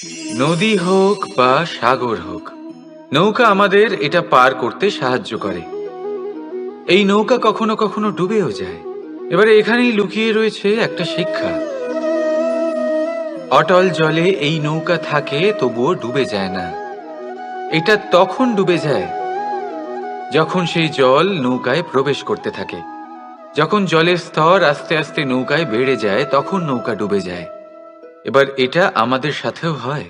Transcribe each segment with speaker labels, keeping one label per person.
Speaker 1: নদী হোক বা সাগর হোক, নৌকা আমাদের এটা পার করতে সাহায্য করে। এই নৌকা কখনো কখনো ডুবেও যায়। এবারে এখানেই লুকিয়ে রয়েছে একটা শিক্ষা। অটল জলে এই নৌকা থাকে, তবুও ডুবে যায় না। এটা তখন ডুবে যায় যখন সেই জল নৌকায় প্রবেশ করতে থাকে। যখন জলের স্তর আস্তে আস্তে নৌকায় বেড়ে যায়, তখন নৌকা ডুবে যায়। এবার এটা আমাদের সাথেও হয়।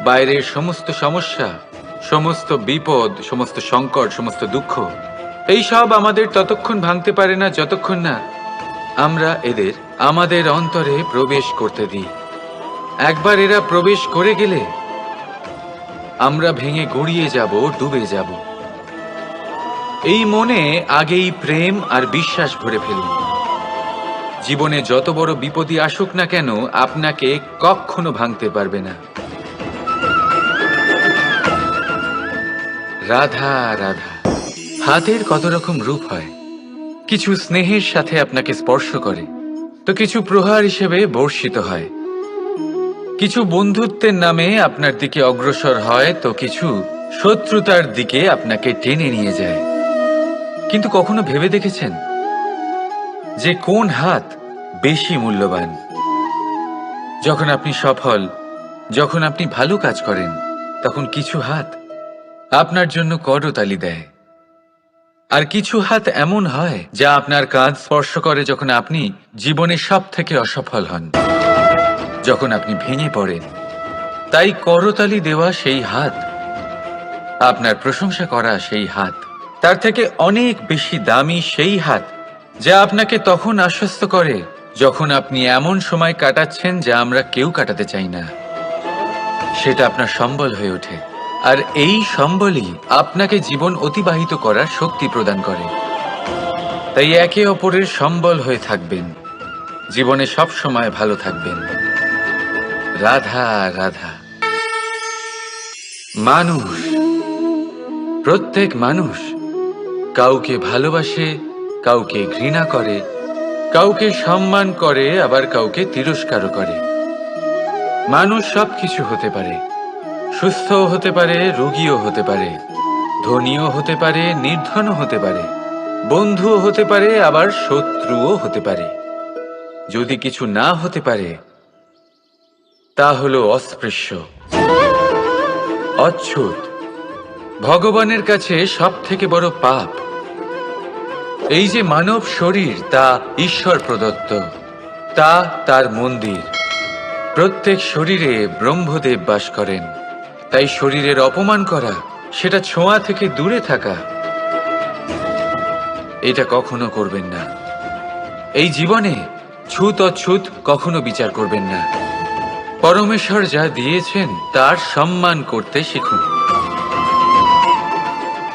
Speaker 1: বাইরের সমস্ত সমস্যা, সমস্ত বিপদ, সমস্ত সংকট, সমস্ত দুঃখ, এই সব আমাদের ততক্ষণ ভাঙতে পারে না যতক্ষণ না আমরা এদের আমাদের অন্তরে প্রবেশ করতে দিই। একবার এরা প্রবেশ করে গেলে আমরা ভেঙে গড়িয়ে যাব, ডুবে যাব। এই মনে আগেই প্রেম আর বিশ্বাস ভরে ফেলুন। জীবনে যত বড় বিপদই আসুক না কেন, আপনাকে কখনো ভাঙতে পারবে না। রাধা রাধা। হাতের কত রকম রূপ হয়। কিছু স্নেহের সাথে আপনাকে স্পর্শ করে, তো কিছু প্রহার হিসেবে বর্ষিত হয়। কিছু বন্ধুত্বের নামে আপনার দিকে অগ্রসর হয়, তো কিছু শত্রুতার দিকে আপনাকে টেনে নিয়ে যায়। কিন্তু কখনো ভেবে দেখেছেন যে কোন হাত বেশি মূল্যবান? যখন আপনি সফল, যখন আপনি ভালো কাজ করেন, তখন কিছু হাত আপনার জন্য করতালি দেয়। আর কিছু হাত এমন হয় যা আপনার কাঁধ স্পর্শ করে যখন আপনি জীবনে সব থেকে অসফল হন, যখন আপনি ভেঙে পড়েন। তাই করতালি দেওয়া সেই হাত, আপনার প্রশংসা করা সেই হাত, তার থেকে অনেক বেশি দামি সেই হাত যা আপনাকে তখন আশ্বস্ত করে যখন আপনি এমন সময় কাটাচ্ছেন যা আমরা কেউ কাটাতে চাই না। সেটা আপনার সম্বল হয়ে ওঠে, আর এই সম্বলই আপনাকে জীবন অতিবাহিত করার শক্তি প্রদান করে। তাই একে অপরের সম্বল হয়ে থাকবেন, জীবনে সব সময় ভালো থাকবেন। রাধা রাধা। মানুষ, প্রত্যেক মানুষ কাউকে ভালোবাসে, কাউকে ঘৃণা করে, কাউকে সম্মান করে, আবার কাউকে তিরস্কারও করে। মানুষ সবকিছু হতে পারে, সুস্থও হতে পারে, রোগীও হতে পারে, ধনীও হতে পারে, নির্ধনও হতে পারে, বন্ধুও হতে পারে, আবার শত্রুও হতে পারে। যদি কিছু না হতে পারে তা হলো অস্পৃশ্য, অচ্ছুত, ভগবানের কাছে সব থেকে বড় পাপ। এই যে মানব শরীর, তা ঈশ্বর প্রদত্ত, তা তার মন্দির। প্রত্যেক শরীরে ব্রহ্মদেব বাস করেন। তাই শরীরের অপমান করা, সেটা ছোঁয়া থেকে দূরে থাকা, এটা কখনো করবেন না। এই জীবনে ছুত অছুত কখনো বিচার করবেন না। পরমেশ্বর যা দিয়েছেন তার সম্মান করতে শিখুন।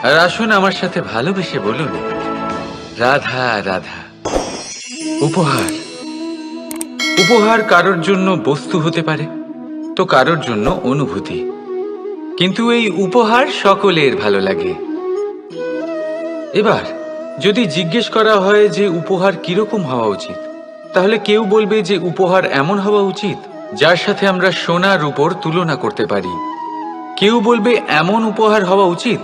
Speaker 1: আর আসুন আমার সাথে ভালোবেসে বলুন, রাধা রাধা। উপহার, উপহার কারোর জন্য বস্তু হতে পারে, তো কারোর জন্য অনুভূতি। কিন্তু এই উপহার সকলের ভালো লাগে। এবার যদি জিজ্ঞেস করা হয় যে উপহার কিরকম হওয়া উচিত, তাহলে কেউ বলবে যে উপহার এমন হওয়া উচিত যার সাথে আমরা সোনা রূপোর তুলনা করতে পারি। কেউ বলবে এমন উপহার হওয়া উচিত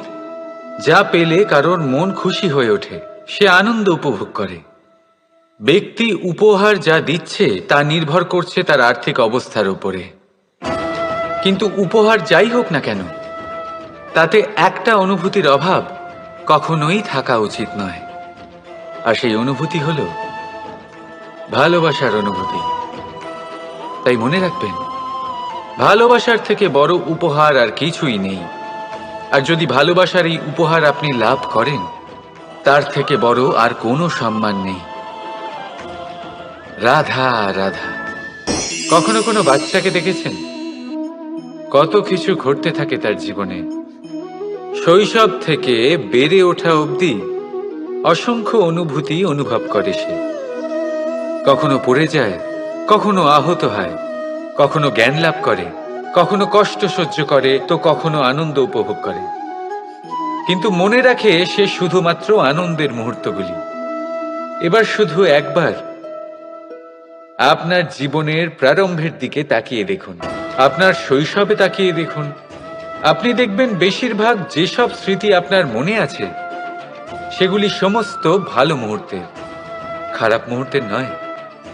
Speaker 1: যা পেলে কারোর মন খুশি হয়ে ওঠে, সে আনন্দ উপভোগ করে। ব্যক্তি উপহার যা দিচ্ছে তা নির্ভর করছে তার আর্থিক অবস্থার উপরে। কিন্তু উপহার যাই হোক না কেন, তাতে একটা অনুভূতির অভাব কখনোই থাকা উচিত নয়। আর সেই অনুভূতি হলো ভালোবাসার অনুভূতি। তাই মনে রাখবেন, ভালোবাসার থেকে বড় উপহার আর কিছুই নেই। আর যদি ভালোবাসার এই উপহার আপনি লাভ করেন, তার থেকে বড় আর কোনো সম্মান নেই। রাধা রাধা। কখনো কোনো বাচ্চাকে দেখেছেন? কত কিছু ঘটতে থাকে তার জীবনে। শৈশব থেকে বেড়ে ওঠা অবধি অসংখ্য অনুভূতি অনুভব করে সে। কখনো পড়ে যায়, কখনো আহত হয়, কখনো জ্ঞান লাভ করে, কখনো কষ্ট সহ্য করে, তো কখনো আনন্দ উপভোগ করে। কিন্তু মনে রাখে সে শুধুমাত্র আনন্দের মুহূর্তগুলি। এবার শুধু একবার আপনার জীবনের প্রারম্ভের দিকে তাকিয়ে দেখুন, আপনার শৈশবে তাকিয়ে দেখুন। আপনি দেখবেন বেশিরভাগ যেসব স্মৃতি আপনার মনে আছে সেগুলি সমস্ত ভালো মুহূর্তের, খারাপ মুহূর্তের নয়।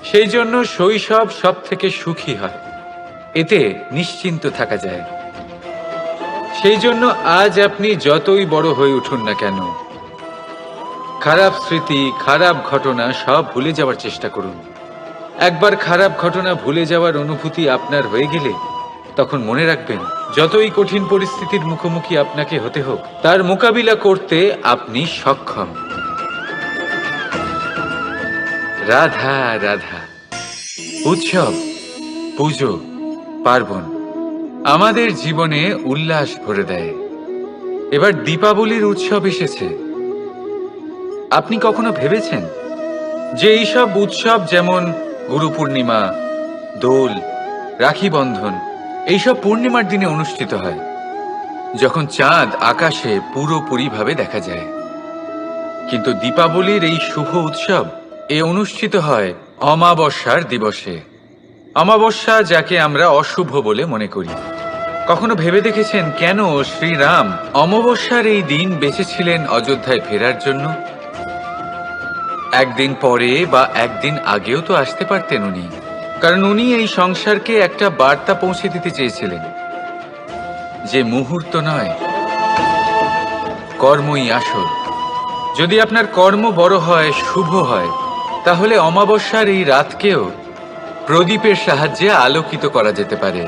Speaker 1: সেই জন্য শৈশব সব থেকে সুখী হয়, এতে নিশ্চিন্ত থাকা যায়। সেই জন্য আজ আপনি যতই বড় হয়ে উঠুন না কেন, খারাপ স্মৃতি, খারাপ ঘটনা সব ভুলে যাওয়ার চেষ্টা করুন। একবার খারাপ ঘটনা ভুলে যাওয়ার অনুভূতি আপনার হয়ে গেলে তখন মনে রাখবেন, যতই কঠিন পরিস্থিতির মুখোমুখি আপনাকে হতে হোক, তার মোকাবিলা করতে আপনি সক্ষম। রাধা রাধা। উৎসব, পুজো, পার্বণ আমাদের জীবনে উল্লাস ভরে দেয়। এবার দীপাবলির উৎসব এসেছে। আপনি কখনো ভেবেছেন যে এইসব উৎসব যেমন গুরু পূর্ণিমা, দোল, রাখি বন্ধন এইসব পূর্ণিমার দিনে অনুষ্ঠিত হয়, যখন চাঁদ আকাশে পুরোপুরিভাবে দেখা যায়। কিন্তু দীপাবলির এই শুভ উৎসব অনুষ্ঠিত হয় অমাবস্যার দিবসে। অমাবস্যা, যাকে আমরা অশুভ বলে মনে করি। কখনো ভেবে দেখেছেন কেন শ্রীরাম অমাবস্যার এই দিন বেঁচেছিলেন অযোধ্যায় ফেরার জন্য? একদিন পরে বা একদিন আগেও তো আসতে পারতেন উনি, কারণ উনি এই সংসারকে একটা বার্তা পৌঁছে দিতে চেয়েছিলেন যে মুহূর্ত নয়, কর্মই আসল। যদি আপনার কর্ম বড় হয়, শুভ হয়, তাহলে অমাবস্যার এই রাতকেও প্রদীপের সাহায্যে আলোকিত করা যেতে পারে।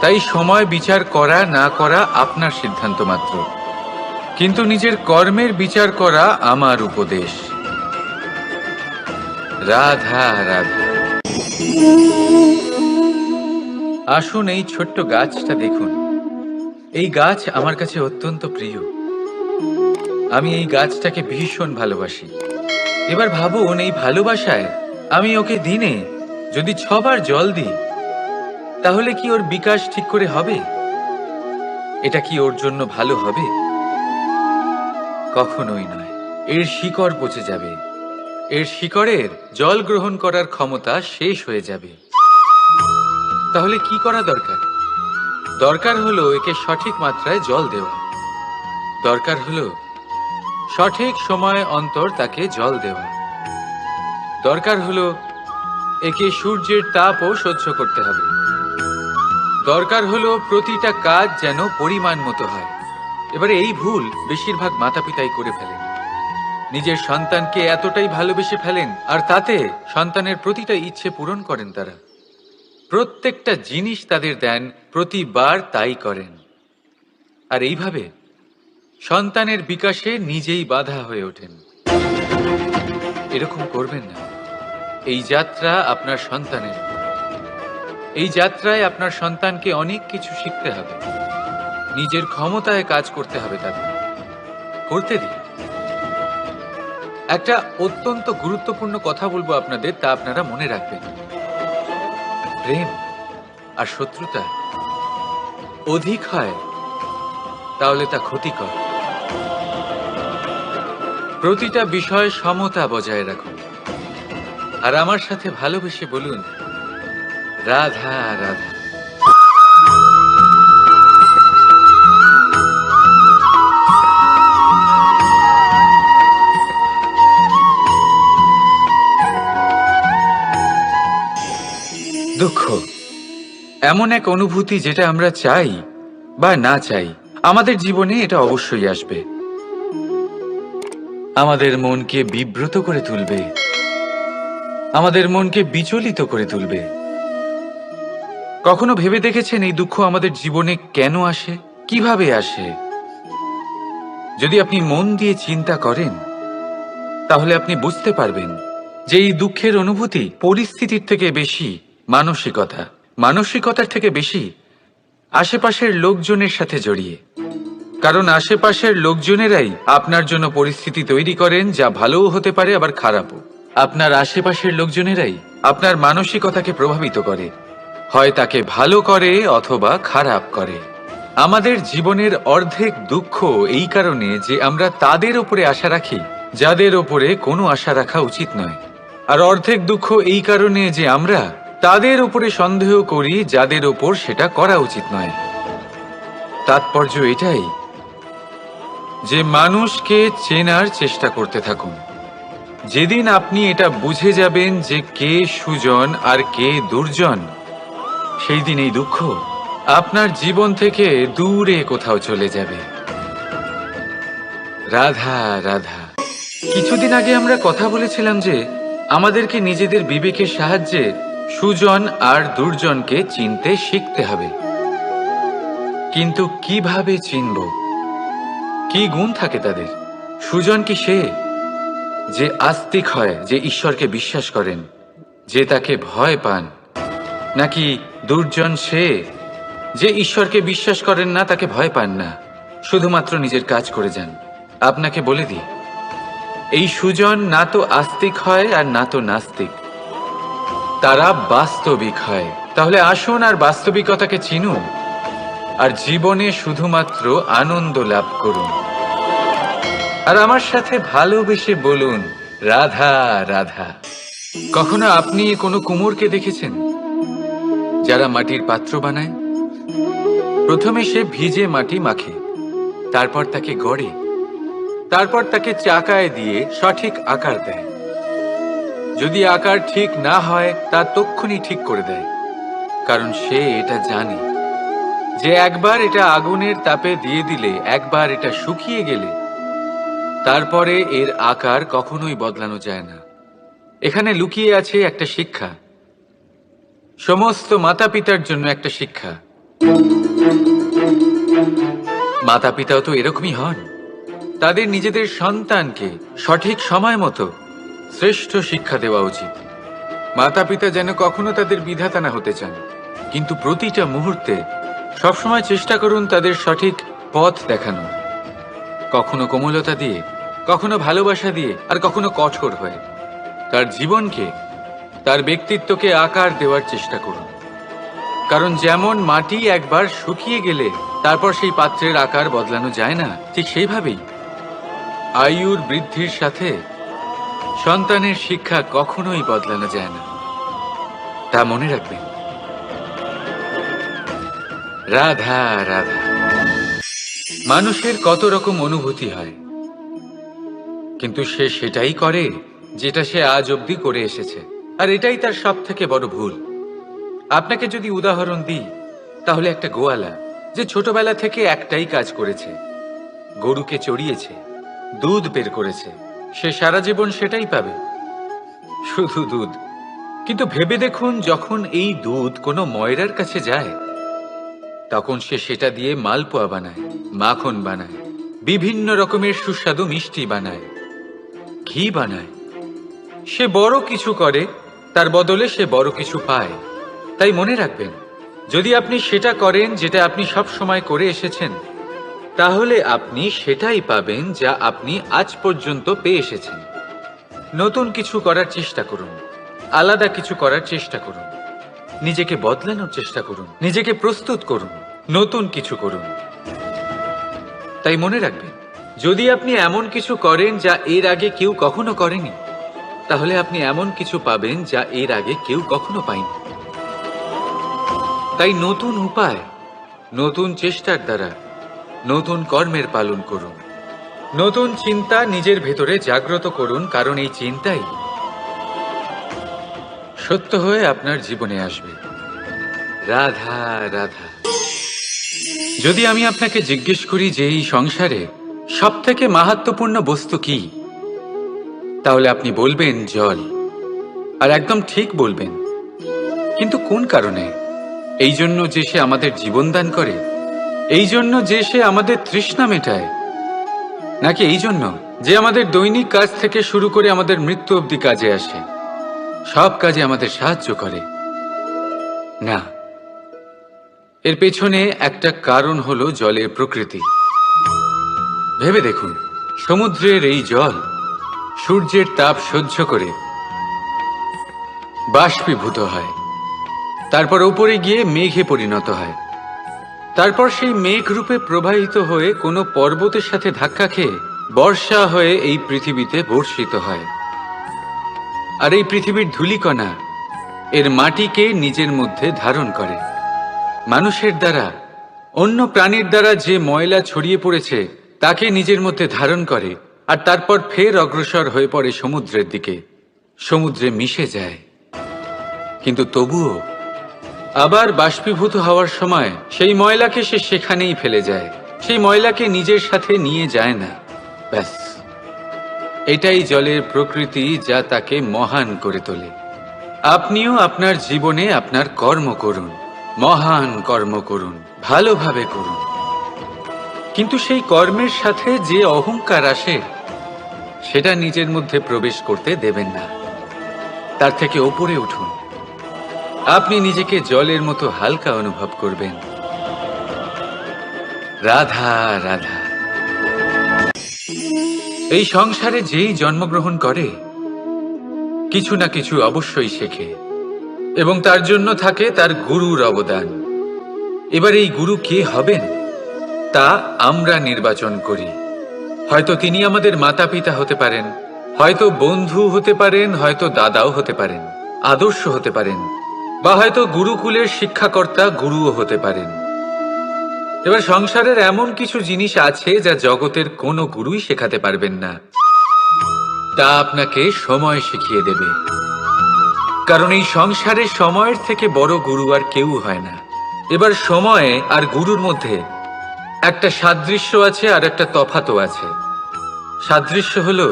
Speaker 1: তাই সময় বিচার করা না করা আপনার সিদ্ধান্ত মাত্র, কিন্তু নিজের কর্মের বিচার করা আমার উপদেশ। রাধা রাধা। আসুন এই ছোট্ট গাছটা দেখুন। এই গাছ আমার কাছে অত্যন্ত প্রিয়। আমি এই গাছটাকে ভীষণ ভালোবাসি। এবার ভাবুন, এই ভালোবাসায় আমি ওকে দিনে যদি 6 বার জল দিই, তাহলে কি ওর বিকাশ ঠিক করে হবে? এটা কি ওর জন্য ভালো হবে? কখনোই নয়। এর শিকড় পচে যাবে, এর শিকড়ের জল গ্রহণ করার ক্ষমতা শেষ হয়ে যাবে। তাহলে কি করা দরকার? দরকার হলো একে সঠিক মাত্রায় জল দেওয়া। দরকার হলো সঠিক সময় অন্তর তাকে জল দেওয়া। দরকার হলো একে সূর্যের তাপও সহ্য করতে হবে। দরকার হলো প্রতিটা কাজ যেন পরিমাণ মতো হয়। এবারে এই ভুল বেশিরভাগ মাতাপিতাই করে ফেলেন। নিজের সন্তানকে এতটাই ভালোবেসে ফেলেন, আর তাতে সন্তানের প্রতিটা ইচ্ছে পূরণ করেন। তারা প্রত্যেকটা জিনিস তাদের দেন, প্রতিবার তাই করেন। আর এইভাবে সন্তানের বিকাশে নিজেই বাধা হয়ে ওঠেন। এরকম করবেন না। এই যাত্রা আপনার সন্তানের। এই যাত্রায় আপনার সন্তানকে অনেক কিছু শিখতে হবে। নিজের ক্ষমতায় কাজ করতে হবে, তাদের করতে দিন। একটা অত্যন্ত গুরুত্বপূর্ণ কথা বলবো আপনাদের, তা আপনারা মনে রাখবেন। প্রেম আর শত্রুতা অধিক হয় তাহলে তা ক্ষতিকর। প্রতিটা বিষয়ে সমতা বজায় রাখুন। আর আমার সাথে ভালোবেসে বলুন, রাধা রাধা। দুঃখ এমন এক অনুভূতি যেটা আমরা চাই বা না চাই, আমাদের জীবনে এটা অবশ্যই আসবে। আমাদের মনকে বিব্রত করে তুলবে, আমাদের মনকে বিচলিত করে তুলবে। কখনো ভেবে দেখেছেন এই দুঃখ আমাদের জীবনে কেন আসে, কিভাবে আসে? যদি আপনি মন দিয়ে চিন্তা করেন, তাহলে আপনি বুঝতে পারবেন যে এই দুঃখের অনুভূতি পরিস্থিতির থেকে বেশি মানসিকতার থেকে বেশি আশেপাশের লোকজনের সাথে জড়িয়ে। কারণ আশেপাশের লোকজনেরাই আপনার জন্য পরিস্থিতি তৈরি করেন, যা ভালোও হতে পারে আবার খারাপও। আপনার আশেপাশের লোকজনেরাই আপনার মানসিকতাকে প্রভাবিত করে, হয় তাকে ভালো করে অথবা খারাপ করে। আমাদের জীবনের অর্ধেক দুঃখ এই কারণে যে আমরা তাদের উপরে আশা রাখি যাদের ওপরে কোনো আশা রাখা উচিত নয়। আর অর্ধেক দুঃখ এই কারণে যে আমরা তাদের উপরে সন্দেহ করি যাদের ওপর সেটা করা উচিত নয়। তাৎপর্য এটাই যে মানুষকে চেনার চেষ্টা করতে থাকুন। যেদিন আপনি এটা বুঝে যাবেন যে কে সুজন আর কে দুর্জন, সেই দিন এই দুঃখ আপনার জীবন থেকে দূরে কোথাও চলে যাবে। রাধা রাধা। কিছুদিন আগে আমরা কথা বলেছিলাম যে আমাদেরকে নিজেদের বিবেকের সাহায্যে সুজন আর দুর্জনকে চিনতে শিখতে হবে। কিন্তু কিভাবে চিনব? কি গুণ থাকে তাদের? সুজন কি সে যে আস্তিক হয়, যে ঈশ্বরকে বিশ্বাস করেন, যে তাকে ভয় পান? নাকি দুর্জন সে যে ঈশ্বরকে বিশ্বাস করেন না, তাকে ভয় পান না, শুধুমাত্র নিজের কাজ করে যান? আপনাকে বলে দিই, এই সুজন না তো আস্তিক হয় আর না তো নাস্তিক, তারা বাস্তবিক হয়। তাহলে আসুন আর বাস্তবিকতাকে চিনুন আর জীবনে শুধুমাত্র আনন্দ লাভ করুন। আর আমার সাথে ভালোবেসে বলুন, রাধা রাধা। কখনো আপনি কোনো কুমোরকে দেখেছেন যারা মাটির পাত্র বানায়? প্রথমে সে ভিজে মাটি মাখে, তারপর তাকে গড়ে, তারপর তাকে চাকায় দিয়ে সঠিক আকার দেয়। যদি আকার ঠিক না হয় তা তক্ষুনি ঠিক করে দেয়, কারণ সে এটা জানে যে একবার এটা আগুনের তাপে দিয়ে দিলে, একবার এটা শুকিয়ে গেলে তারপরে এর আকার কখনোই বদলানো যায় না। এখানে লুকিয়ে আছে একটা শিক্ষা, সমস্ত মাতা পিতার জন্য একটা শিক্ষা। মাতা পিতাও তো এরকমই হন। তাদের নিজেদের সন্তানকে সঠিক সময় মতো শ্রেষ্ঠ শিক্ষা দেওয়া উচিত। মাতা পিতা যেন কখনো তাদের বিধাতা না হতে চান, কিন্তু প্রতিটা মুহূর্তে সবসময় চেষ্টা করুন তাদের সঠিক পথ দেখানো, কখনো কোমলতা দিয়ে, কখনো ভালোবাসা দিয়ে, আর কখনো কঠোর হয়ে। তার জীবনকে, তার ব্যক্তিত্বকে আকার দেওয়ার চেষ্টা করুন, কারণ যেমন মাটি একবার শুকিয়ে গেলে তারপর সেই পাত্রের আকার বদলানো যায় না, ঠিক সেইভাবেই আয়ুর বৃদ্ধির সাথে সন্তানের শিক্ষা কখনোই বদলানো যায় না। তা মনে রাখবেন। রাধা রাধা। মানুষের কত রকম অনুভূতি হয়, কিন্তু সে সেটাই করে যেটা সে আজ অবধি করে এসেছে, আর এটাই তার সব থেকে বড় ভুল। আপনাকে যদি উদাহরণ দিই, তাহলে একটা গোয়ালা যে ছোটবেলা থেকে একটাই কাজ করেছে, গরুকে চড়িয়েছে, দুধ বের করেছে, সে সারা জীবন সেটাই পাবে, শুধু দুধ। কিন্তু ভেবে দেখুন, যখন এই দুধ কোনো ময়রার কাছে যায়, তখন সে সেটা দিয়ে মালপোয়া বানায়, মাখন বানায়, বিভিন্ন রকমের সুস্বাদু মিষ্টি বানায়, ঘি বানায়। সে বড় কিছু করে, তার বদলে সে বড় কিছু পায়। তাই মনে রাখবেন, যদি আপনি সেটা করেন যেটা আপনি সব সময় করে এসেছেন, তাহলে আপনি সেটাই পাবেন যা আপনি আজ পর্যন্ত পেয়ে এসেছেন। নতুন কিছু করার চেষ্টা করুন, আলাদা কিছু করার চেষ্টা করুন, নিজেকে বদলানোর চেষ্টা করুন, নিজেকে প্রস্তুত করুন, নতুন কিছু করুন। তাই মনে রাখবেন, যদি আপনি এমন কিছু করেন যা এর আগে কেউ কখনো করেনি, তাহলে আপনি এমন কিছু পাবেন যা এর আগে কেউ কখনো পায়নি। তাই নতুন উপায়, নতুন চেষ্টার দ্বারা নতুন কর্মের পালন করুন, নতুন চিন্তা নিজের ভেতরে জাগ্রত করুন, কারণ এই চিন্তাই সত্য হয়ে আপনার জীবনে আসবে। রাধা রাধা। যদি আমি আপনাকে জিজ্ঞেস করি যে এই সংসারে সব থেকে মাহাত্ম্যপূর্ণ বস্তু কি, তাহলে আপনি বলবেন জল। আর একদম ঠিক বলবেন। কিন্তু কোন কারণে? এই জন্য যে সে আমাদের জীবন দান করে, এই জন্য যে সে আমাদের তৃষ্ণা মেটায়, নাকি এই জন্য যে আমাদের দৈনিক কাজ থেকে শুরু করে আমাদের মৃত্যু অবধি কাজে আসে, সব কাজে আমাদের সাহায্য করে? না, এর পেছনে একটা কারণ হলো জলের প্রকৃতি। ভেবে দেখুন, সমুদ্রের এই জল সূর্যের তাপ সহ্য করে বাষ্পীভূত হয়, তারপর উপরে গিয়ে মেঘে পরিণত হয়, তারপর সেই মেঘ রূপে প্রবাহিত হয়ে কোনো পর্বতের সাথে ধাক্কা খেয়ে বর্ষা হয়ে এই পৃথিবীতে বর্ষিত হয়। আর এই পৃথিবীর ধূলিকণা এর মাটিকে নিজের মধ্যে ধারণ করে। মানুষের দ্বারা, অন্য প্রাণীর দ্বারা যে ময়লা ছড়িয়ে পড়েছে তাকে নিজের মধ্যে ধারণ করে, আর তারপর ফের অগ্রসর হয়ে পড়ে সমুদ্রের দিকে, সমুদ্রে মিশে যায়। কিন্তু তবুও আবার বাষ্পীভূত হওয়ার সময় সেই ময়লাকে সে সেখানেই ফেলে যায়, সেই ময়লাকে নিজের সাথে নিয়ে যায় না। ব্যাস, এটাই জলের প্রকৃতি, যা তাকে মহান করে তোলে। আপনিও আপনার জীবনে আপনার কর্ম করুন, মহান কর্ম করুন, ভালোভাবে করুন, কিন্তু সেই কর্মের সাথে যে অহংকার আসে সেটা নিজের মধ্যে প্রবেশ করতে দেবেন না। তার থেকে ওপরে উঠুন। আপনি নিজেকে জলের মতো হালকা অনুভব করবেন। রাধা রাধা। এই সংসারে যেই জন্মগ্রহণ করে কিছু না কিছু অবশ্যই শেখে, এবং তার জন্য থাকে তার গুরুর অবদান। এবার এই গুরু কে হবেন তা আমরা নির্বাচন করি। হয়তো তিনি আমাদের মাতা পিতা হতে পারেন, হয়তো বন্ধু হতে পারেন, হয়তো দাদাও হতে পারেন, আদর্শ হতে পারেন, বা হয়তো গুরুকুলের শিক্ষাকর্তা গুরুও হতে পারেন। এবার সংসারের এমন কিছু জিনিস আছে যা জগতের কোনো গুরুই শেখাতে পারবেন না, তা আপনাকে সময় শিখিয়ে দেবে। কারণ এই সংসারে সময়ের থেকে বড় গুরু আর কেউ হয় না। এবার সময় আর গুরুর মধ্যে একটা সাদৃশ্য আছে আর একটা তফাতও আছে। সাদৃশ্য হলো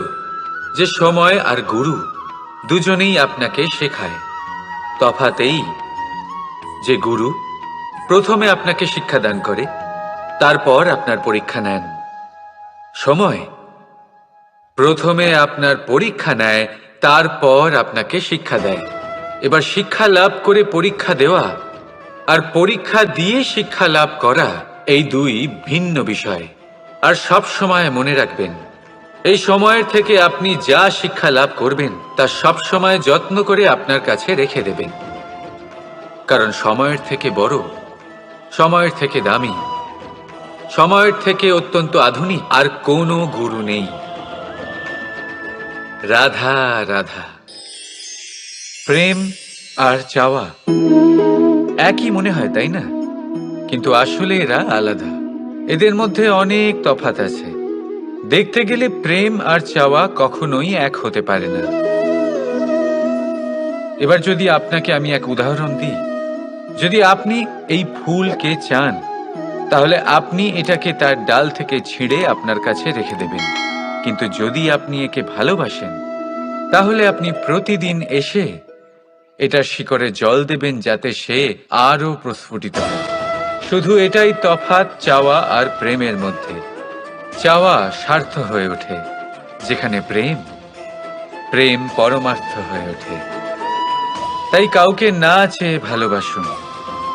Speaker 1: যে সময় আর গুরু দুজনেই আপনাকে শেখায়। তফাৎ এই যে গুরু প্রথমে আপনাকে শিক্ষাদান করে, তারপর আপনার পরীক্ষা নেন। সময় প্রথমে আপনার পরীক্ষা নেয়, তারপর আপনাকে শিক্ষা দেয়। এবার শিক্ষা লাভ করে পরীক্ষা দেওয়া আর পরীক্ষা দিয়ে শিক্ষা লাভ করা এই দুই ভিন্ন বিষয়। আর সব সময় মনে রাখবেন, এই সময়ের থেকে আপনি যা শিক্ষা লাভ করবেন তা সব সময় যত্ন করে আপনার কাছে রেখে দেবেন। কারণ সময়ের থেকে বড়, সময়ের থেকে দামি, সময়ের থেকে অত্যন্ত আধুনিক আর কোনো গুরু নেই। রাধা রাধা। প্রেম আর চাওয়া একই মনে হয়, তাই না? কিন্তু আসলে এরা আলাদা। এদের মধ্যে অনেক তফাৎ আছে। দেখতে গেলে প্রেম আর চাওয়া কখনোই এক হতে পারে না। এবার যদি আপনাকে আমি এক উদাহরণ দিই, যদি আপনি এই ফুলকে চান, তাহলে আপনি এটাকে তার ডাল থেকে ছিঁড়ে আপনার কাছে রেখে দেবেন। কিন্তু যদি আপনি একে ভালোবাসেন, তাহলে আপনি প্রতিদিন এসে এটার শিকড়ে জল দেবেন, যাতে সে আরো প্রস্ফুটিত হয়। শুধু এটাই তফাৎ চাওয়া আর প্রেমের মধ্যে। চাওয়া স্বার্থ হয়ে ওঠে, যেখানে প্রেম প্রেম পরমার্থ হয়ে ওঠে। তাই কাউকে না চেয়ে ভালোবাসুন,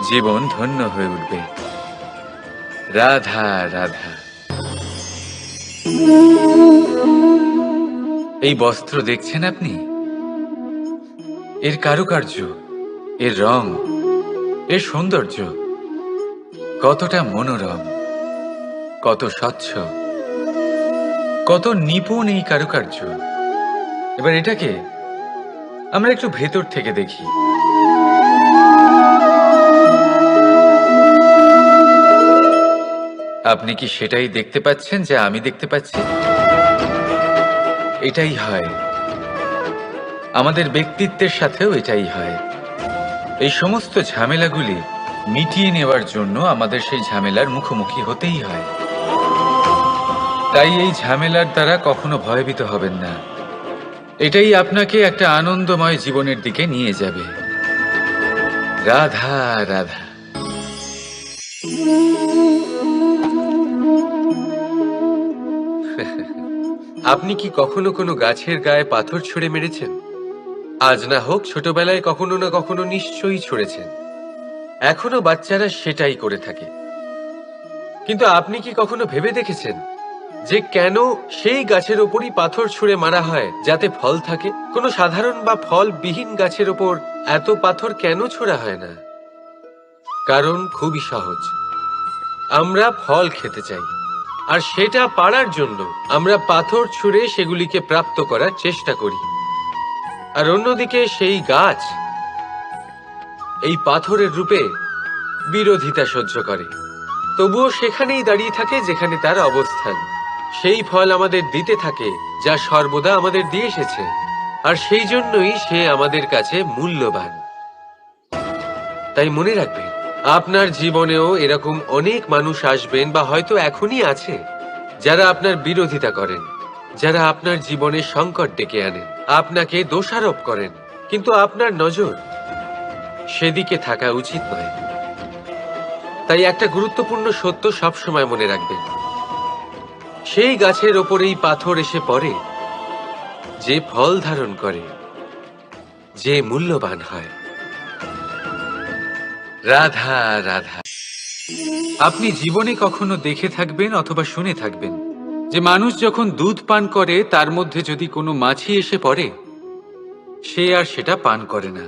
Speaker 1: জীবন ধন্য হয়ে উঠবে। রাধা রাধা। এই বস্ত্র দেখছেন আপনি? এর কারুকার্য, এর রং, এর সৌন্দর্য কতটা মনোরম, কত স্বচ্ছ, কত নিপুণ এই কারুকার্য। এবার এটাকে আমরা একটু ভেতর থেকে দেখি। আপনি কি সেটাই দেখতে পাচ্ছেন যা আমি দেখতে পাচ্ছি? এটাই হয় আমাদের ব্যক্তিত্বের সাথেও, এটাই হয়। এই সমস্ত ঝামেলাগুলি মিটিয়ে নেওয়ার জন্য আমাদের সেই ঝামেলার মুখোমুখি হতেই হয়। তাই এই ঝামেলার দ্বারা কখনো ভয়ভীত হবেন না। এটাই আপনাকে একটা আনন্দময় জীবনের দিকে নিয়ে যাবে। রাধা রাধা। আপনি কি কখনো কোনো গাছের গায়ে পাথর ছুঁড়ে মেরেছেন? আজ না হোক, ছোটবেলায় কখনো না কখনো নিশ্চয়ই ছুঁড়েছেন। এখনো বাচ্চারা সেটাই করে থাকে। কিন্তু আপনি কি কখনো ভেবে দেখেছেন যে কেন সেই গাছের ওপরই পাথর ছুঁড়ে মারা হয় যাতে ফল থাকে? কোনো সাধারণ বা ফলবিহীন গাছের ওপর এত পাথর কেন ছোড়া হয় না? কারণ খুবই সহজ। আমরা ফল খেতে চাই, আর সেটা পারার জন্য আমরা পাথর ছুঁড়ে সেগুলিকে প্রাপ্ত করার চেষ্টা করি। আর অন্যদিকে সেই গাছ এই পাথরের রূপে বিরোধিতা সহ্য করে, তবুও সেখানেই দাঁড়িয়ে থাকে যেখানে তার অবস্থান। সেই ফল আমাদের দিতে থাকে যা সর্বদা আমাদের দিয়ে এসেছে, আর সেই জন্যই সে আমাদের কাছে মূল্যবান। তাই মনে রাখবেন, আপনার জীবনেও এরকম অনেক মানুষ আসবেন বা হয়তো এখনই আছে যারা আপনার বিরোধিতা করেন, যারা আপনার জীবনে সংকট ডেকে আনেন, আপনাকে দোষারোপ করেন, কিন্তু আপনার নজর সেদিকে থাকা উচিত নয়। তাই একটা গুরুত্বপূর্ণ সত্য সবসময় মনে রাখবেন, সেই গাছের ওপরেই পাথর এসে পড়ে যে ফল ধারণ করে, যে মূল্যবান হয়। রাধা রাধা। আপনি জীবনে কখনো দেখে থাকবেন অথবা শুনে থাকবেন যে মানুষ যখন দুধ পান করে তার মধ্যে যদি কোনো মাছি এসে পড়ে, সে আর সেটা পান করে না,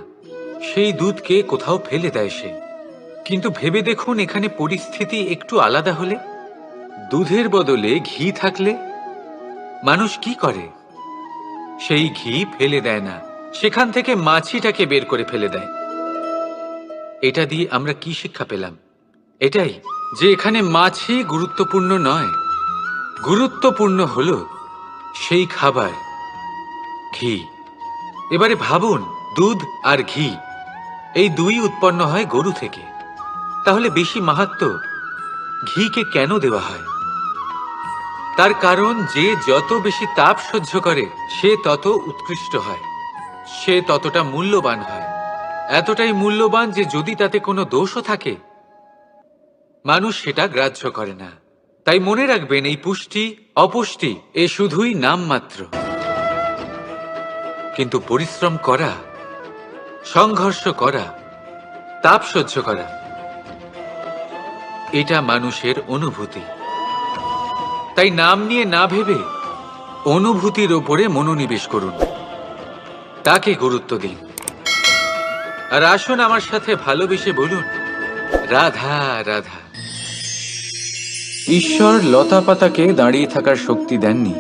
Speaker 1: সেই দুধকে কোথাও ফেলে দেয় সে। কিন্তু ভেবে দেখুন, এখানে পরিস্থিতি একটু আলাদা হলে, দুধের বদলে ঘি থাকলে মানুষ কি করে? সেই ঘি ফেলে দেয় না, সেখান থেকে মাছিটাকে বের করে ফেলে দেয়। এটা দিয়ে আমরা কি শিক্ষা পেলাম? এটাই যে এখানে মাছি গুরুত্বপূর্ণ নয়, গুরুত্বপূর্ণ হলো সেই খাবার, ঘি। এবারে ভাবুন, দুধ আর ঘি এই দুই উৎপন্ন হয় গরু থেকে, তাহলে বেশি মাহাত্ম্য ঘিকে কেন দেওয়া হয়? তার কারণ, যে যত বেশি তাপ সহ্য করে সে তত উৎকৃষ্ট হয়, সে ততটা মূল্যবান হয়, এতটাই মূল্যবান যে যদি তাতে কোনো দোষও থাকে মানুষ সেটা গ্রাহ্য করে না। তাই মনে রাখবেন, এই পুষ্টি অপুষ্টি এ শুধুই নামমাত্র, কিন্তু পরিশ্রম করা, সংঘর্ষ করা, তাপ সহ্য করা, এটা মানুষের অনুভূতি। তাই নাম নিয়ে না ভেবে অনুভূতির ওপরে মনোনিবেশ করুন, তাকে গুরুত্ব দিন। আর আসুন আমার সাথে ভালোবেসে বলুন, রাধা রাধা। ঈশ্বর লতা পাতাকে দাঁড়িয়ে থাকার শক্তি দেননি,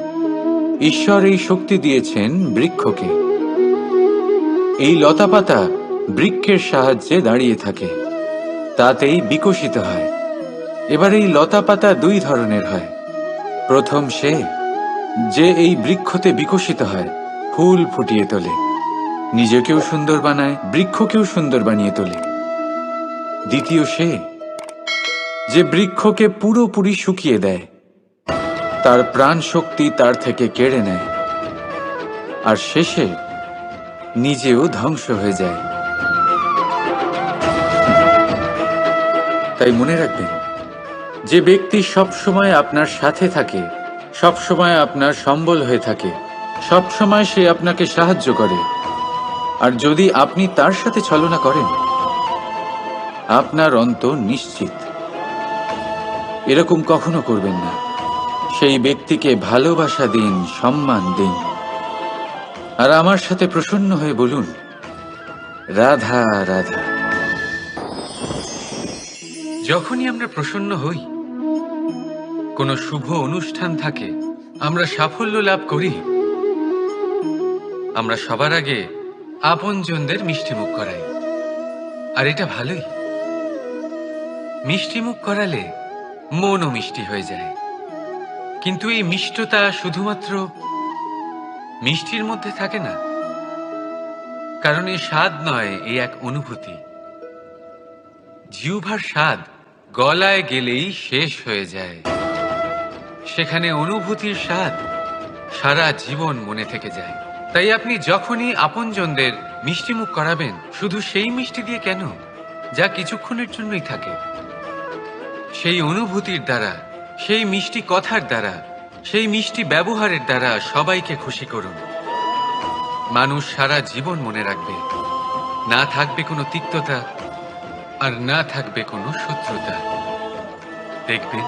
Speaker 1: ঈশ্বর এই শক্তি দিয়েছেন বৃক্ষকে। এই লতা পাতা বৃক্ষের সাহায্যে দাঁড়িয়ে থাকে, তাতেই বিকশিত হয়। এবার এই লতা পাতা দুই ধরনের হয়। প্রথম সে যে এই বৃক্ষতে বিকশিত হয়, ফুল ফুটিয়ে তোলে, নিজেকেও সুন্দর বানায়, বৃক্ষকেও সুন্দর বানিয়ে তোলে। দ্বিতীয় সে যে বৃক্ষকে পুরোপুরি শুকিয়ে দেয়, তার প্রাণ শক্তি তার থেকে কেড়ে নেয়, আর শেষে নিজেও ধ্বংস হয়ে যায়। তাই মনে রাখবেন, যে ব্যক্তি সবসময় আপনার সাথে থাকে, সবসময় আপনার সম্বল হয়ে থাকে, সবসময় সে আপনাকে সাহায্য করে, আর যদি আপনি তার সাথে ছলনা করেন, আপনার অন্ত নিশ্চিত। এরকম কখনো করবেন না। সেই ব্যক্তিকে ভালোবাসা দিন, সম্মান দিন, আর আমার সাথে প্রসন্ন হয়ে বলুন, রাধা রাধা। যখনই আমরা প্রসন্ন হই, কোনো শুভ অনুষ্ঠান থাকে, আমরা সাফল্য লাভ করি, আমরা সবার আগে আপনজনদের মিষ্টিমুখ করাই। আর এটা ভালোই, মিষ্টিমুখ করালে মনও মিষ্টি হয়ে যায়। কিন্তু এই মিষ্টতা শুধুমাত্র মিষ্টির মধ্যে থাকে না, কারণ এ স্বাদ নয়, এ এক অনুভূতি। জিহ্বার স্বাদ গলায় গেলেই শেষ হয়ে যায়, সেখানে অনুভূতির স্বাদ সারা জীবন মনে থেকে যায়। তাই আপনি যখনই আপনজনদের মিষ্টিমুখ করাবেন, শুধু সেই মিষ্টি দিয়ে কেন, যা কিছুক্ষণের জন্যই থাকে, সেই অনুভূতির দ্বারা, সেই মিষ্টি কথার দ্বারা, সেই মিষ্টি ব্যবহারের দ্বারা সবাইকে খুশি করুন। মানুষ সারা জীবন মনে রাখবে, না থাকবে কোনো তিক্ততা, আর না থাকবে কোনো শত্রুতা। দেখবেন,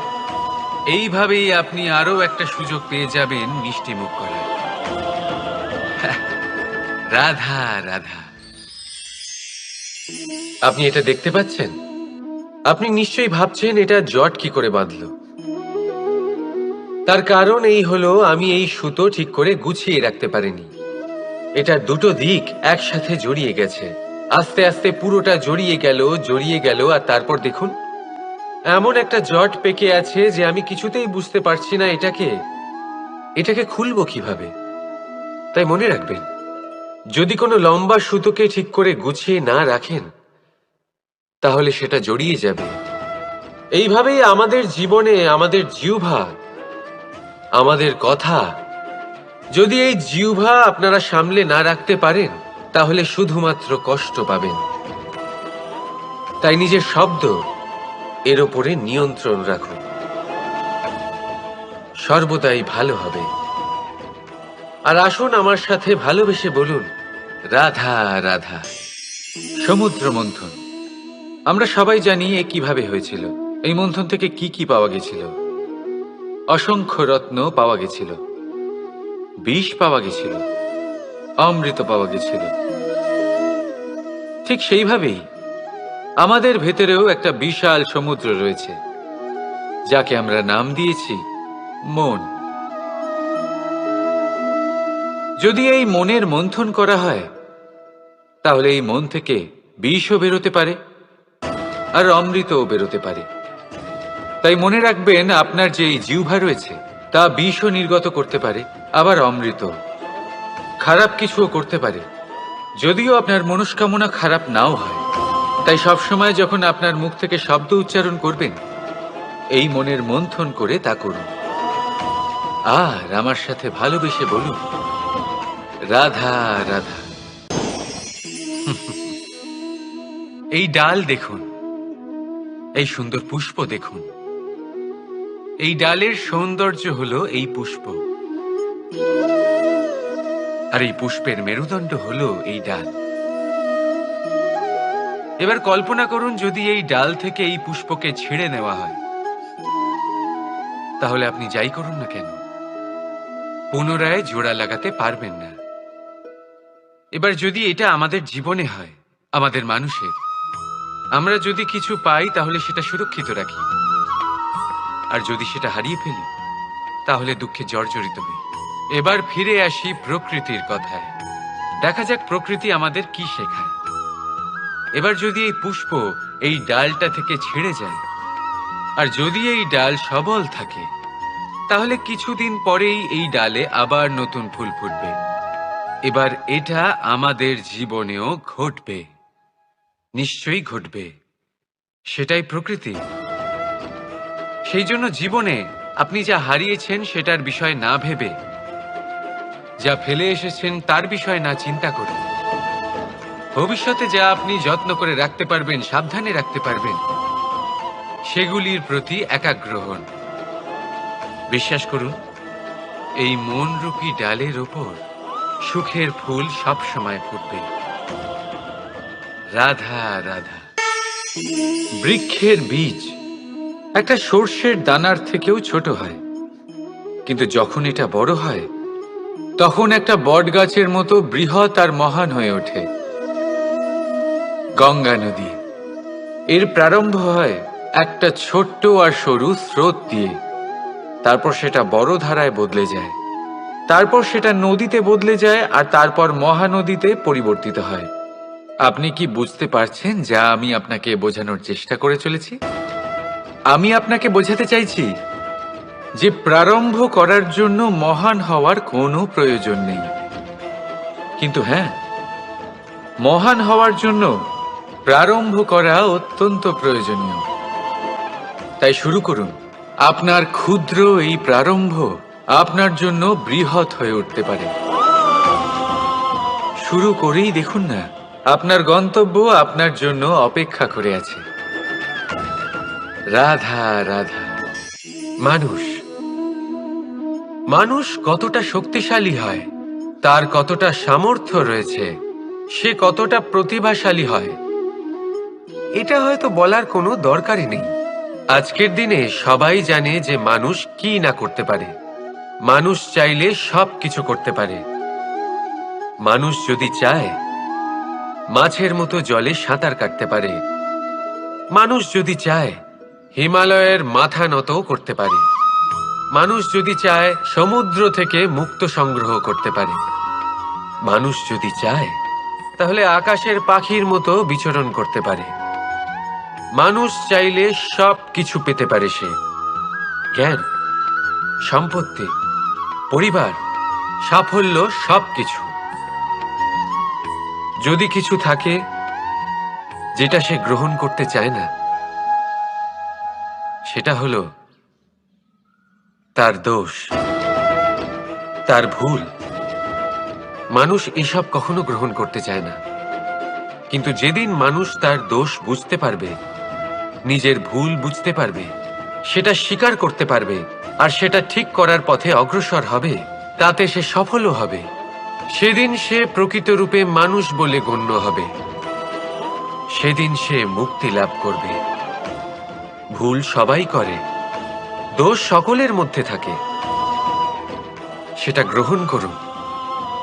Speaker 1: এইভাবেই আপনি আরো একটা সুযোগ পেয়ে যাবেন মিষ্টি মুখ করার। রাধা রাধা। আপনি এটা দেখতে পাচ্ছেন? আপনি নিশ্চয়ই ভাবছেন, এটা জট কি করে বাঁধলো? তার কারণ এই হলো, আমি এই সুতো ঠিক করে গুছিয়ে রাখতে পারিনি। এটার দুটো দিক একসাথে জড়িয়ে গেছে, আস্তে আস্তে পুরোটা জড়িয়ে গেল, আর তারপর দেখুন এমন একটা জট পেকে আছে যে আমি কিছুতেই বুঝতে পারছি না এটাকে খুলবো কিভাবে। তাই মনে রাখবেন, যদি কোনো লম্বা সুতোকে ঠিক করে গুছিয়ে না রাখেন তাহলে সেটা জড়িয়ে যাবে। এইভাবেই আমাদের জীবনে আমাদের জিহ্বা, আমাদের কথা, যদি এই জিহ্বা আপনারা সামলে না রাখতে পারেন তাহলে শুধুমাত্র কষ্ট পাবেন। তাই নিজের শব্দ এর ওপরে নিয়ন্ত্রণ রাখুন, সর্বদাই ভালো হবে। আর আসুন আমার সাথে ভালোবেসে বলুন, রাধা রাধা। সমুদ্র মন্থন, আমরা সবাই জানি এ কিভাবে হয়েছিল। এই মন্থন থেকে কি কি পাওয়া গেছিল? অসংখ্য রত্ন পাওয়া গেছিল, বিষ পাওয়া গেছিল, অমৃত পাওয়া গেছিল। ঠিক সেইভাবেই আমাদের ভেতরেও একটা বিশাল সমুদ্র রয়েছে, যাকে আমরা নাম দিয়েছি মন। যদি এই মনের মন্থন করা হয় তাহলে এই মন থেকে বিষও বেরোতে পারে আর অমৃতও বেরোতে পারে। তাই মনে রাখবেন, আপনার যে এই জিহ্বা রয়েছে তা বিষও নির্গত করতে পারে, আবার অমৃত, খারাপ কিছুও করতে পারে, যদিও আপনার মনস্কামনা খারাপ নাও হয়। তাই সবসময় যখন আপনার মুখ থেকে শব্দ উচ্চারণ করবেন, এই মনের মন্থন করে তা করুন। আর আমার সাথে ভালোবেসে বলুন, রাধা রাধা। এই ডাল দেখুন, এই সুন্দর পুষ্প দেখুন। এই ডালের সৌন্দর্য হলো এই পুষ্প, আর এই পুষ্পের মেরুদণ্ড হলো এই ডাল। এবার কল্পনা করুন, যদি এই ডাল থেকে এই পুষ্পকে ছিঁড়ে নেওয়া হয়, তাহলে আপনি যাই করুন না কেন পুনরায় জোড়া লাগাতে পারবেন না। এবার যদি এটা আমাদের জীবনে হয়, আমাদের মানুষের, আমরা যদি কিছু পাই তাহলে সেটা সুরক্ষিত রাখি, আর যদি সেটা হারিয়ে ফেলি তাহলে দুঃখে জর্জরিত হই। এবার ফিরে আসি প্রকৃতির কথায়। দেখা যাক প্রকৃতি আমাদের কি শেখায়। এবার যদি এই পুষ্প এই ডালটা থেকে ছিঁড়ে যায়, আর যদি এই ডাল সবল থাকে, তাহলে কিছুদিন পরেই এই ডালে আবার নতুন ফুল ফুটবে। এবার এটা আমাদের জীবনেও ঘটবে, নিশ্চয়ই ঘটবে। সেটাই প্রকৃতি। সেই জন্য জীবনে আপনি যা হারিয়েছেন সেটার বিষয় না ভেবে, যা ফেলে এসেছেন তার বিষয় না চিন্তা করে, ভবিষ্যতে যা আপনি যত্ন করে রাখতে পারবেন, সাবধানে রাখতে পারবেন, সেগুলির প্রতি একাগ্র হন। বিশ্বাস করুন, এই মনরূপী ডালের ওপর সুখের ফুল সব সময় ফুটবে। রাধা রাধা। বৃক্ষের বীজ একটা সর্ষের দানার থেকেও ছোট হয়, কিন্তু যখন এটা বড় হয় তখন একটা বট গাছের মতো বৃহৎ আর মহান হয়ে ওঠে। গঙ্গা নদী, এর প্রারম্ভ হয় একটা ছোট্ট আর সরু স্রোত দিয়ে, তারপর সেটা বড় ধারায় বদলে যায়, তারপর সেটা নদীতে বদলে যায়, আর তারপর মহানদীতে পরিবর্তিত হয়। আপনি কি বুঝতে পারছেন যা আমি আপনাকে বোঝানোর চেষ্টা করে চলেছি? আমি আপনাকে বোঝাতে চাইছি যে প্রারম্ভ করার জন্য মহান হওয়ার কোনো প্রয়োজন নেই, কিন্তু হ্যাঁ, মহান হওয়ার জন্য প্রারম্ভ করা অত্যন্ত প্রয়োজনীয়। তাই শুরু করুন। আপনার ক্ষুদ্র এই প্রারম্ভ আপনার জন্য বৃহৎ হয়ে উঠতে পারে। শুরু করেই দেখুন না, আপনার গন্তব্য আপনার জন্য অপেক্ষা করে আছে। রাধা রাধা। মানুষ কতটা শক্তিশালী হয়, তার কতটা সামর্থ্য রয়েছে, সে কতটা প্রতিভাশালী হয়, এটা হয়তো বলার কোনো দরকারই নেই। আজকের দিনে সবাই জানে যে মানুষ কি না করতে পারে। মানুষ চাইলে সব কিছু করতে পারে। মানুষ যদি চায় মাছের মতো জলে সাঁতার কাটতে পারে। মানুষ যদি চায় হিমালয়ের মাথা নত করতে পারে। মানুষ যদি চায় সমুদ্র থেকে মুক্তো সংগ্রহ করতে পারে।
Speaker 2: মানুষ যদি চায় তাহলে আকাশের পাখির মতো বিচরণ করতে পারে। মানুষ চাইলে সব কিছু পেতে পারে সে, জ্ঞান, সম্পত্তি, পরিবার, সাফল্য, সবকিছু। যদি কিছু থাকে যেটা সে গ্রহণ করতে চায় না, সেটা হলো তার দোষ, তার ভুল। মানুষ এসব কখনো গ্রহণ করতে চায় না, কিন্তু যেদিন মানুষ তার দোষ বুঝতে পারবে, নিজের ভুল বুঝতে পারবে, সেটা স্বীকার করতে পারবে আর সেটা ঠিক করার পথে অগ্রসর হবে, তাতে সে সফলও হবে, সেদিন সে প্রকৃত রূপে মানুষ বলে গণ্য হবে। সেদিন সে মুক্তি লাভ করবে। ভুল সবাই করে, দোষ সকলের মধ্যে থাকে। সেটা গ্রহণ করুন,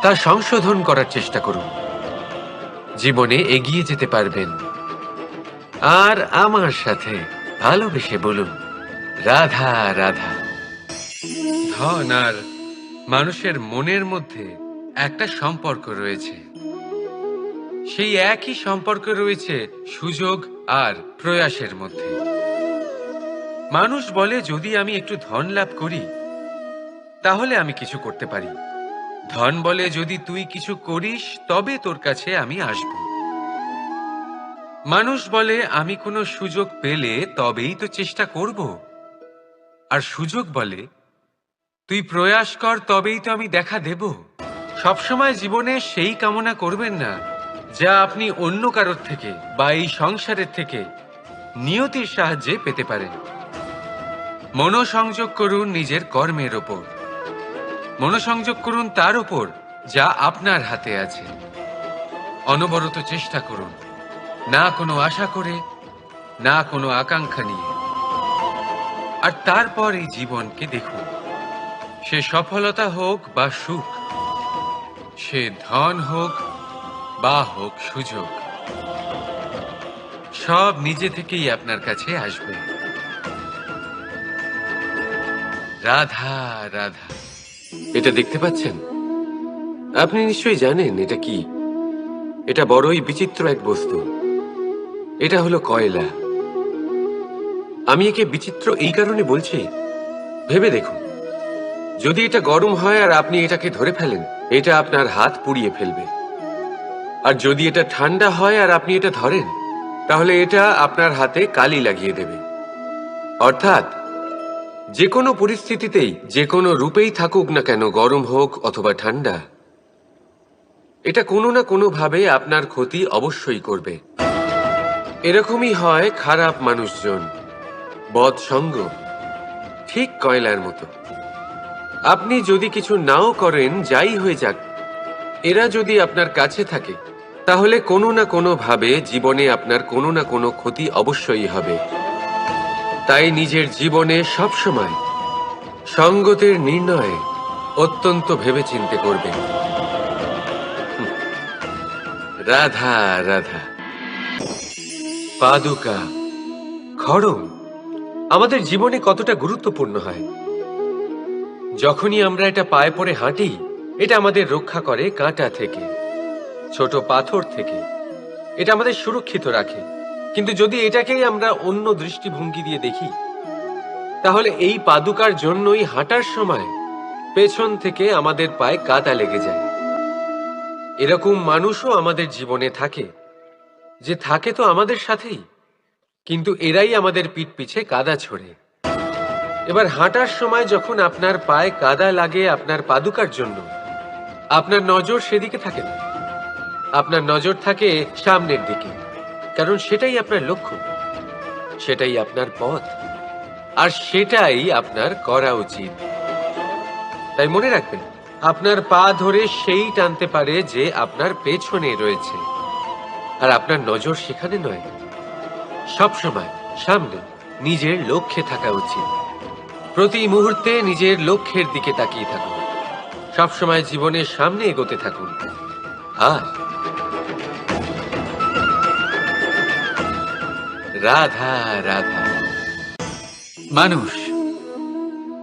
Speaker 2: তা সংশোধন করার চেষ্টা করুন। জীবনে এগিয়ে যেতে পারবেন। আর আমার সাথে ভালোবেসে বলুন, রাধা রাধা। ধন আর মানুষের মনের মধ্যে একটা সম্পর্ক রয়েছে। সেই একই সম্পর্ক রয়েছে সুযোগ আর প্রয়াসের মধ্যে। মানুষ বলে, যদি আমি একটু ধন লাভ করি তাহলে আমি কিছু করতে পারি। ধন বলে, যদি তুই কিছু করিস তবে তোর কাছে আমি আসব। মানুষ বলে, আমি কোনো সুযোগ পেলে তবেই তো চেষ্টা করব। আর সুযোগ বলে, তুই প্রয়াস কর তবেই তো আমি দেখা দেব। সবসময় জীবনে সেই কামনা করবেন না যা আপনি অন্য কারোর থেকে বা এই সংসারের থেকে নিয়তির সাহায্যে পেতে পারেন। মনোসংযোগ করুন নিজের কর্মের ওপর। মনোসংযোগ করুন তার ওপর যা আপনার হাতে আছে। অনবরত চেষ্টা করুন, না কোনো আশা করে, না কোনো আকাঙ্ক্ষা নিয়ে। আর তারপর এই জীবনকে দেখুন, সে সফলতা হোক বা সুখ, সে ধন হোক বা হোক সুযোগ, সব নিজে থেকেই আপনার কাছে আসবে। রাধা রাধা। এটা দেখতে পাচ্ছেন? আপনি নিশ্চয়ই জানেন এটা কি। এটা বড়ই বিচিত্র এক বস্তু। এটা হলো কয়লা। আমি একে বিচিত্র এই কারণে বলছি, ভেবে দেখুন, যদি এটা গরম হয় আর আপনি এটাকে ধরে ফেলেন, এটা আপনার হাত পুড়িয়ে ফেলবে। আর যদি এটা ঠান্ডা হয় আর আপনি এটা ধরেন, তাহলে এটা আপনার হাতে কালি লাগিয়ে দেবে। অর্থাৎ যে কোনো পরিস্থিতিতেই, যে কোনো রূপেই থাকুক না কেন, গরম হোক অথবা ঠান্ডা, এটা কোনো না কোনো ভাবে আপনার ক্ষতি অবশ্যই করবে। এরকমই হয় খারাপ মানুষজন, বদসঙ্গ, ঠিক কয়লার মতো। আপনি যদি কিছু নাও করেন, যাই হয়ে যাক, এরা যদি আপনার কাছে থাকে, তাহলে কোনো না কোনো ভাবে জীবনে আপনার কোনো না কোনো ক্ষতি অবশ্যই হবে। তাই নিজের জীবনে সবসময় সঙ্গতের নির্ণয় অত্যন্ত ভেবেচিন্তে করবেন। রাধা রাধা। পাদুকা, খড়ম আমাদের জীবনে কতটা গুরুত্বপূর্ণ হয়। যখনই আমরা এটা পায়ে পড়ে হাঁটি, এটা আমাদের রক্ষা করে কাঁটা থেকে, ছোট পাথর থেকে। এটা আমাদের সুরক্ষিত রাখে। কিন্তু যদি এটাকেই আমরা অন্য দৃষ্টিভঙ্গি দিয়ে দেখি, তাহলে এই পাদুকার জন্যই হাঁটার সময় পেছন থেকে আমাদের পায়ে কাঁটা লেগে যায়। এরকম মানুষও আমাদের জীবনে থাকে, যে থাকে তো আমাদের সাথেই, কিন্তু এরাই আমাদের পিঠ পিছে কাদা ছোড়ে। এবার হাঁটার সময় যখন আপনার পায়ে কাদা লাগে আপনার পাদুকার জন্য, আপনার নজর সেদিকে থাকে না, আপনার নজর থাকে সামনের দিকে, কারণ সেটাই আপনার লক্ষ্য, সেটাই আপনার পথ, আর সেটাই আপনার করা উচিত। তাই মনে রাখবেন, আপনার পা ধরে সেই টানতে পারে যে আপনার পেছনে রয়েছে, আর আপনার নজর সেখানে নয়। সবসময় সামনে নিজের লক্ষ্যে থাকা উচিত। প্রতি মুহূর্তে নিজের লক্ষ্যের দিকে তাকিয়ে থাকুন। সবসময় জীবনের সামনে এগোতে থাকুন। আর রাধা রাধা।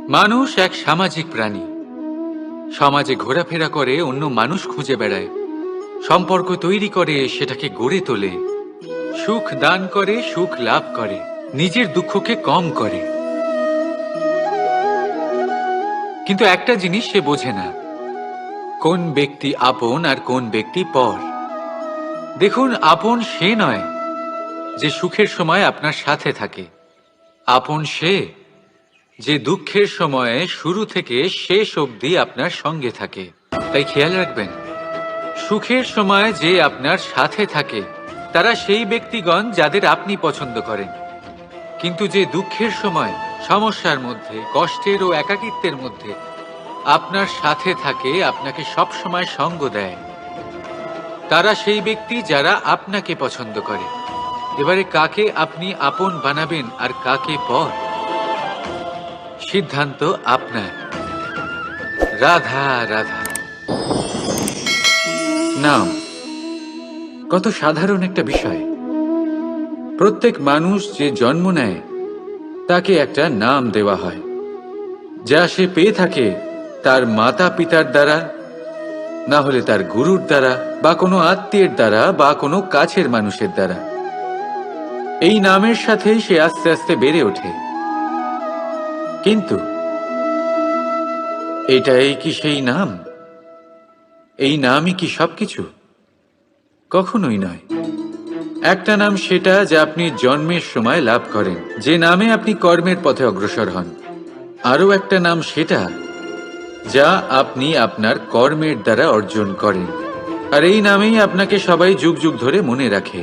Speaker 2: মানুষ এক সামাজিক প্রাণী।
Speaker 1: সমাজে ঘোরাফেরা করে, অন্য মানুষ খুঁজে বেড়ায়, সম্পর্ক তৈরি করে, সেটাকে গড়ে তোলে, সুখ দান করে, সুখ লাভ করে, নিজের দুঃখকে কম করে। কিন্তু একটা জিনিস সে বোঝে না, কোন ব্যক্তি আপন আর কোন ব্যক্তি পর। দেখুন, আপন সে নয় যে সুখের সময় আপনার সাথে থাকে। আপন সে যে দুঃখের সময়ে শুরু থেকে শেষ অবধি আপনার সঙ্গে থাকে। তাই খেয়াল রাখবেন, সুখের সময় যে আপনার সাথে থাকে তারা সেই ব্যক্তিগণ যাদের আপনি পছন্দ করেন। কিন্তু যে দুঃখের সময়, সমস্যার মধ্যে, কষ্টের ও একাকিত্বের মধ্যে আপনার সাথে থাকে, আপনাকে সব সময় সঙ্গ দেয়, তারা সেই ব্যক্তি যারা আপনাকে পছন্দ করে। এবারে কাকে আপনি আপন বানাবেন আর কাকে পর, সিদ্ধান্ত আপনার। রাধা রাধা। নাম কত সাধারণ একটা বিষয়। প্রত্যেক মানুষ যে জন্ম নেয় তাকে একটা নাম দেওয়া হয়, যা সে পেয়ে থাকে তার মাতা পিতার দ্বারা, না হলে তার গুরুর দ্বারা, বা কোনো আত্মীয়ের দ্বারা, বা কোনো কাছের মানুষের দ্বারা। এই নামের সাথেই সে আস্তে আস্তে বেড়ে ওঠে। কিন্তু এটাই কি সেই নাম? এই নামই কি সবকিছু? কখনোই নয়। একটা নাম সেটা যা আপনি জন্মের সময় লাভ করেন, যে নামে আপনি কর্মের পথে অগ্রসর হন। আরও একটা নাম সেটা যা আপনি আপনার কর্মের দ্বারা অর্জন করেন, আর এই নামেই আপনাকে সবাই যুগ যুগ ধরে মনে রাখে।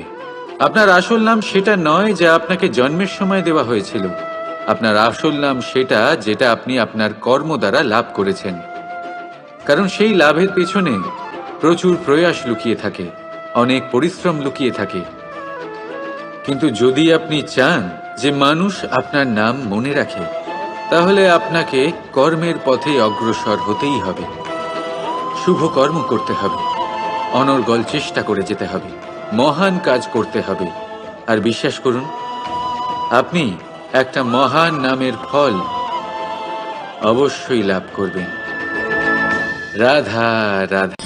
Speaker 1: আপনার আসল নাম সেটা নয় যা আপনাকে জন্মের সময় দেওয়া হয়েছিল। আপনার আসল নাম সেটা যেটা আপনি আপনার কর্ম দ্বারা লাভ করেছেন। কারণ সেই লাভের পেছনে প্রচুর প্রয়াস লুকিয়ে থাকে, অনেক পরিশ্রম লুকিয়ে থাকে। কিন্তু যদি আপনি চান যে মানুষ আপনার নাম মনে রাখে, তাহলে আপনাকে কর্মের পথে অগ্রসর হতেই হবে, শুভ কর্ম করতে হবে, অনর্গল চেষ্টা করে যেতে হবে, মহান কাজ করতে হবে। আর বিশ্বাস করুন, আপনি একটা মহান নামের ফল অবশ্যই লাভ করবেন। রাধা রাধা।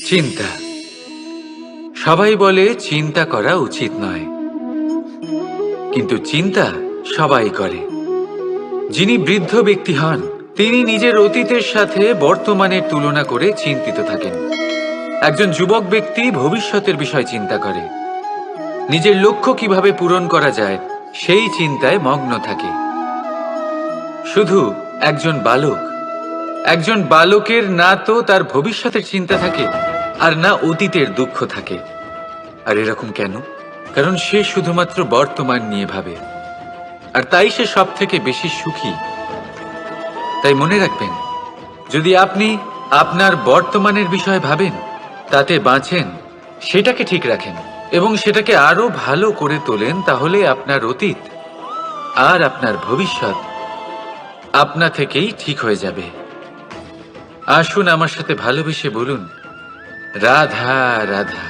Speaker 1: চিন্তা। সবাই বলে চিন্তা করা উচিত নয়, কিন্তু চিন্তা সবাই করে। যিনি বৃদ্ধ ব্যক্তি হন, তিনি নিজের অতীতের সাথে বর্তমানের তুলনা করে চিন্তিত থাকেন। একজন যুবক ব্যক্তি ভবিষ্যতের বিষয় চিন্তা করে, নিজের লক্ষ্য কিভাবে পূরণ করা যায় সেই চিন্তায় মগ্ন থাকে। শুধু একজন বালকের না তো তার ভবিষ্যতের চিন্তা থাকে, আর না অতীতের দুঃখ থাকে। আর এরকম কেন? কারণ সে শুধুমাত্র বর্তমান নিয়ে ভাবে, আর তাই সে সব থেকে বেশি সুখী। তাই মনে রাখবেন, যদি আপনি আপনার বর্তমানের বিষয় ভাবেন, তাতে বাঁচেন, সেটাকে ঠিক রাখেন এবং সেটাকে আরো ভালো করে তোলেন, তাহলে আপনার অতীত আর আপনার ভবিষ্যৎ আপনা থেকেই ঠিক হয়ে যাবে। আসুন আমার সাথে ভালোবেসে বলুন, রাধা রাধা।